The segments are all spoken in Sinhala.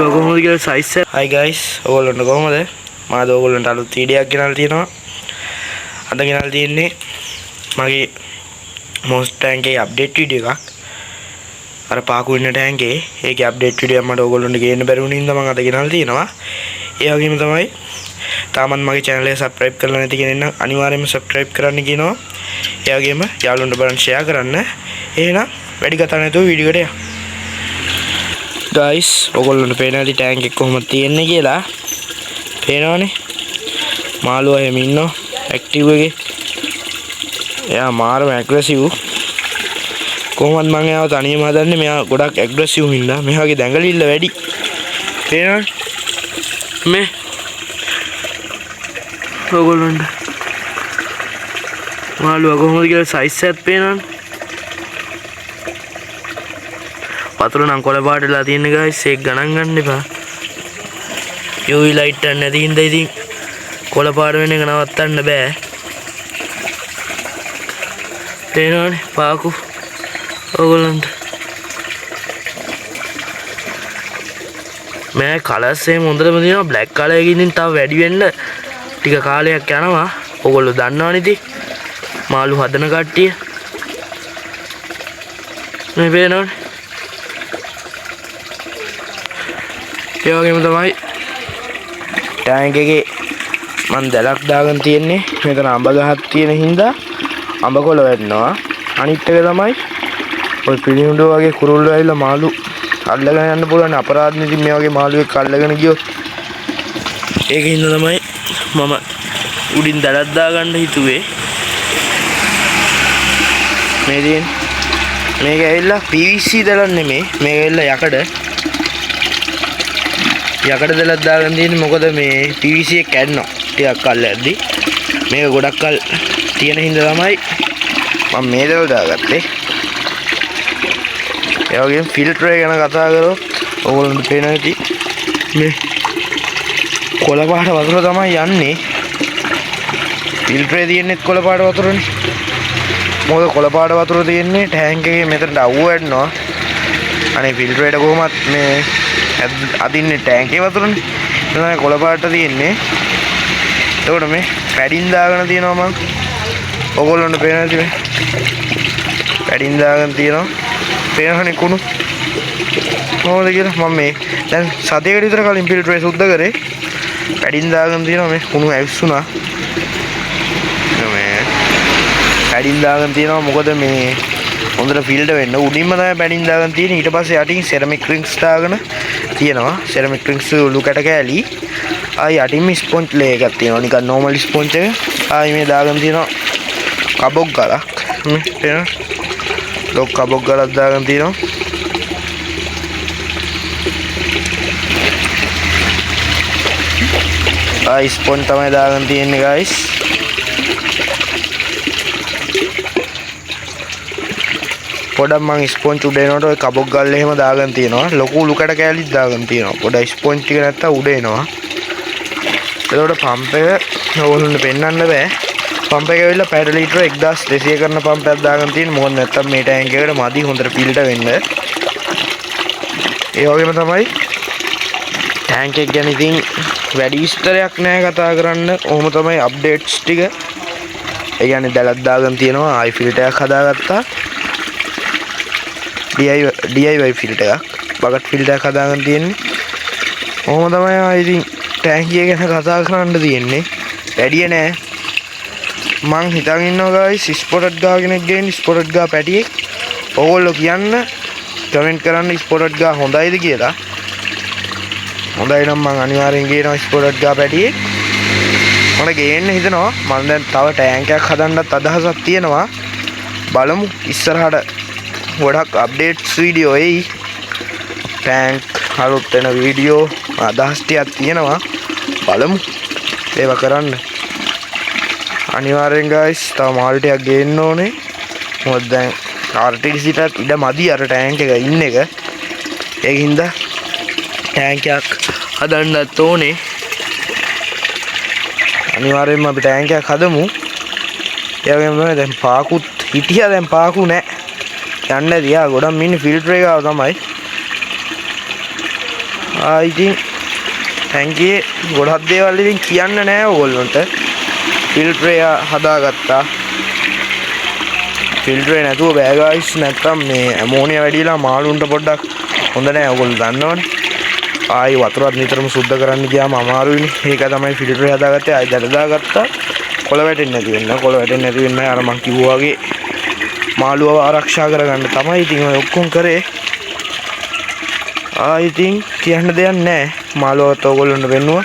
මාළුව කොහොමද කියලා සයිස් එක. Hi guys, ඔයගොල්ලන්ට කොහොමද? මාද ඔයගොල්ලන්ට අලුත් වීඩියෝයක් ගෙනල්ලා තියෙනවා. අද ගෙනල්ලා තියෙන්නේ මගේ මොස් ටැංක් එකේ අප්ඩේට් වීඩියෝ එකක්. අර පාකු ඉන්න ටැංක් ඒකේ අප්ඩේට් වීඩියෝ මට ඔයගොල්ලන්ට ගේන්න බැරි වුණ හින්දා මම අද ගෙනල්ලා තියෙනවා. ඒ වගේම තමයි තාමත් මගේ channel එක subscribe කරලා නැති කෙනෙක් නම් අනිවාර්යයෙන්ම subscribe කරන්න කියනවා. ඒ වගේම යාළුවන්ට බලන්න share කරන්න. එහෙනම් වැඩි කතා නැතුව වීඩියෝ එකට යමු. Guys, ඔයගොල්ලන්ට පේනවාද ටැංක් එක කොහොමද තියෙන්නේ කියලා? පේනවනේ. මාළුවා එහෙම ඉන්නවා ඇක්ටිව් එකේ. එයා මාරම ඇග්‍රෙසිව්. කොහොමද මම එයාව තනියම හදන්නේ? මෙයා ගොඩක් ඇග්‍රෙසිව් හින්දා. මෙයාගේ දැඟලිල්ල වැඩි. පේනවනේ? මේ ඔයගොල්ලන්ට මාළුවා කොහොමද කියලා සයිස් එකක් පේනවනේ. වතුර නම් කොළ පාටලා තියෙන guys ඒක ගණන් ගන්න එපා. UV light එක නැති හින්දා ඉතින් කොළ පාට වෙන එක නවත්තන්න බෑ. තේරෙනවනේ පාකු ඔයගොල්ලන්ට. මේ කලර්ස් එහෙම හොඳටම තියෙනවා. black color එකකින් ඉතින් තව වැඩි වෙන්න ටික කාලයක් යනවා. ඔයගොල්ලෝ දන්නවනේ ඉතින් මාළු හදන කට්ටිය. මේ පේනවනේ. ඒ වගේම තමයි ටැංක් එකේ මම දැලක් දාගෙන තියෙන්නේ. මෙතන අඹ ගහක් තියෙන හින්දා අඹ කොළ වැටෙනවා. අනිත් එක තමයි ඔය පිළිනුඩ වගේ කුරුල්ලෝ ඇවිල්ලා මාළු අල්ලගෙන යන්න පුළුවන් අපරාධනේ. ඉතින් මේ වගේ මාළුවෙක් අල්ලගෙන ගියොත් ඒකින් හින්දා තමයි මම උඩින් දැලක් දාගන්න හිතුවේ. මේ දෙන්නේ මේක ඇවිල්ලා PVC දැලක් නෙමෙයි. මේක ඇවිල්ලා යකඩ දැලක් දාගෙන තියෙන්නේ. මොකද මේ PVC එක කැඩෙනවා ටිකක් කල් යද්දි. මේක ගොඩක් කල් තියෙන හින්දා තමයි මම මේ දැල දාගත්තේ. ඒ වගේම ෆිල්ටර් එක ගැන කතා කරොත් ඕගොල්ලන්ට පේනවා ඇති මේ කොළ පාට වතුර තමයි යන්නේ. ෆිල්ටරේ තියෙන්නේ කොළ පාට වතුරනේ. මොකද කොළ පාට වතුර තියෙන්නේ ටැංක් එකේ මෙතනට අවුව වැඩනවා. අනේ ෆිල්ටරේට කොහොමත් මේ අදින්නේ ටැංක් එකේ වතුරනේ. එතන කොළ පාට තියෙන්නේ. එතකොට මේ පැඩින් දාගෙන තියෙනවා මම. ඔයගොල්ලන්ට පේනවද මේ? පැඩින් දාගෙන තියෙනවා. පේනවනේ කුණු. කොහොමද කියලා මම මේ දැන් සතියකට විතර කලින් ෆිල්ටරේ සුද්ධ කරේ. පැඩින් දාගෙන තියෙනවා මේ කුණු ඇවිස්සුනා. මේ පැඩින් දාගෙන තියෙනවා මොකද මේ හොඳට ෆිල්ටර් වෙන්න. උඩින්ම තමයි පැඩින් දාගෙන තියෙන්නේ. ඊට පස්සේ යටින් සෙරමික් රින්ග්ස් දාගෙන තියෙනවා. සෙරමික් රින්ග්ස් උළු කැට කෑලි. ආයි යටින්ම ස්පොන්ජ් ලේ එකක් තියෙනවා. නිකන් නෝමල් ස්පොන්ජ් එක. ආයි මේ දාගෙන තියෙනවා කබොක් ගලක්. මේ පේනවද? ලොක් කබොක් ගලක් දාගෙන තියෙනවා. ආයි ස්පොන්ජ් තමයි දාගෙන තියෙන්නේ guys. පොඩක් මං ස්පොන්ජ් උඩ එනකොට ඔය කබොක් ගල් එහෙම දාගෙන තියෙනවා. ලොකු උළු කැට කෑලිත් දාගෙන තියෙනවා. පොඩ ස්පොන්ජ් ටික නැත්තම් උඩ එනවා. එතකොට පම්ප් එක ඕගොල්ලන්ට පෙන්වන්න බෑ. පම්ප් එක ඇවිල්ලා පැය ලීටර 1200 කරන පම්පයක් දාගෙන තියෙන. මොකද නැත්තම් මේ ටැංක් එකට මදි හොඳට ෆිල්ටර් වෙන්න. ඒ වගේම තමයි ටැංක් එක ගැන ඉතින් වැඩි විස්තරයක් නෑ කතා කරන්න. ඔහොම තමයි අප්ඩේට්ස් ටික. ඒ කියන්නේ දැලක් දාගෙන තියෙනවා. ආයි ෆිල්ටර් එකක් හදාගත්තා. DIY ෆිල්ටර් එකක්. බකට් ෆිල්ටර් එකක් හදාගෙන තියෙන්නේ. ඔහොම තමයි ඉතින් ටැංකිය ගැන කතා කරන්න තියෙන්නේ. වැඩිය නෑ. මං හිතාගෙන ඉන්නවා guys ස්පොටඩ් ගා කෙනෙක් ගේන්න. ස්පොටඩ් ගා පැටියෙක්. ඕගොල්ලෝ කියන්න කමෙන්ට් කරන්න ස්පොටඩ් ගා හොඳයිද කියලා. හොඳයි නම් මං අනිවාර්යෙන් ගේනවා ස්පොටඩ් ගා පැටියෙක්. මට ගේන්න හිතනවා. මම දැන් තව ටැංක් එකක් හදන්නත් අදහසක් තියෙනවා. බලමු ඉස්සරහට ගොඩක් අප්ඩේට්ස් වීඩියෝ එයි. ටැංක් අලුත් වෙන වීඩියෝ අදහස් ටිකක් තියෙනවා. බලමු ඒව කරන්න. අනිවාර්යෙන් guys තව මාල් ටිකක් ගේන්න ඕනේ. මොකද දැන් RTDCටත් ඉඩ මදි අර ටැංක් එක ඉන්න එක. ඒකින්ද ටැංක් එකක් හදන්නත් ඕනේ. අනිවාර්යෙන්ම අපි ටැංක් එකක් හදමු. ඒ වගේම තමයි දැන් පාකුත් හිටියා. දැන් පාකු නැහැ. යන්න දියා ගොඩක් මිනි ෆිල්ටර් එක තමයි. ඉතින් ටැංකියේ ගොඩක් දේවල් ඉතින් කියන්න නෑ ඔයගොල්ලන්ට. ෆිල්ටරය හදාගත්තා. ෆිල්ටරේ නැතුව බෑ ගයිස්. නැත්තම් මේ ඇමෝනියා වැඩිලා මාළුන්ට පොඩ්ඩක් හොඳ නෑ. ඔයගොල්ලෝ දන්නවනේ. ආයි වතුරත් නිතරම සුද්ධ කරන්න ගියාම අමාරුයිනේ. ඒක තමයි ෆිල්ටරය හදාගත්තේ. ආයි දැල දාගත්තා. කොළ වැටෙන්නේ නැති වෙන්න. කොළ වැටෙන්නේ නැති වෙන්න අර මං කිව්වා වගේ මාළුවව ආරක්ෂා කරගන්න තමයි ඉතින් ඔය ඔක්කොම කරේ. ඉතින් කියන්න දෙයක් නැහැ. මාළුවවත් ඔයගොල්ලන්ට වෙන්නුවා.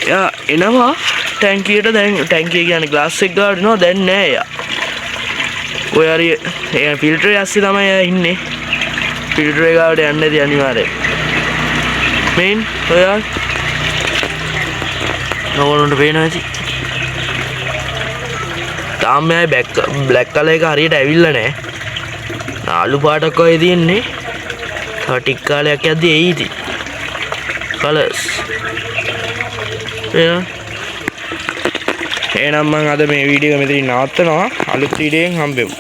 එයා එනවා ටැංකියට. දැන් ටැංකිය කියන්නේ ග්ලාස් එක ගාවට එනවා. දැන් නෑ එයා. ඔය හරි ඒ ෆිල්ටරේ ඇස්සේ තමයි එයා ඉන්නේ. ෆිල්ටරේ ගාවට යන්නේ නැති අනිවාර්යයෙන්. මේන් ඔයා ඔයගොල්ලන්ට පේනවා ඇති. තාම මෙයා බ්ලැක් කලර් එක හරියට ඇවිල්ලා නැහැ. ආලු පාටක් වගේ තියෙන්නේ. තව ටික කාලයක් යද්දි එයි ඉතින්. කලර්ස්. එහෙනම් මම අද මේ වීඩියෝ එක මෙතනින් නවත්තනවා. අලුත් වීඩියෝෙන් හම්බෙමු.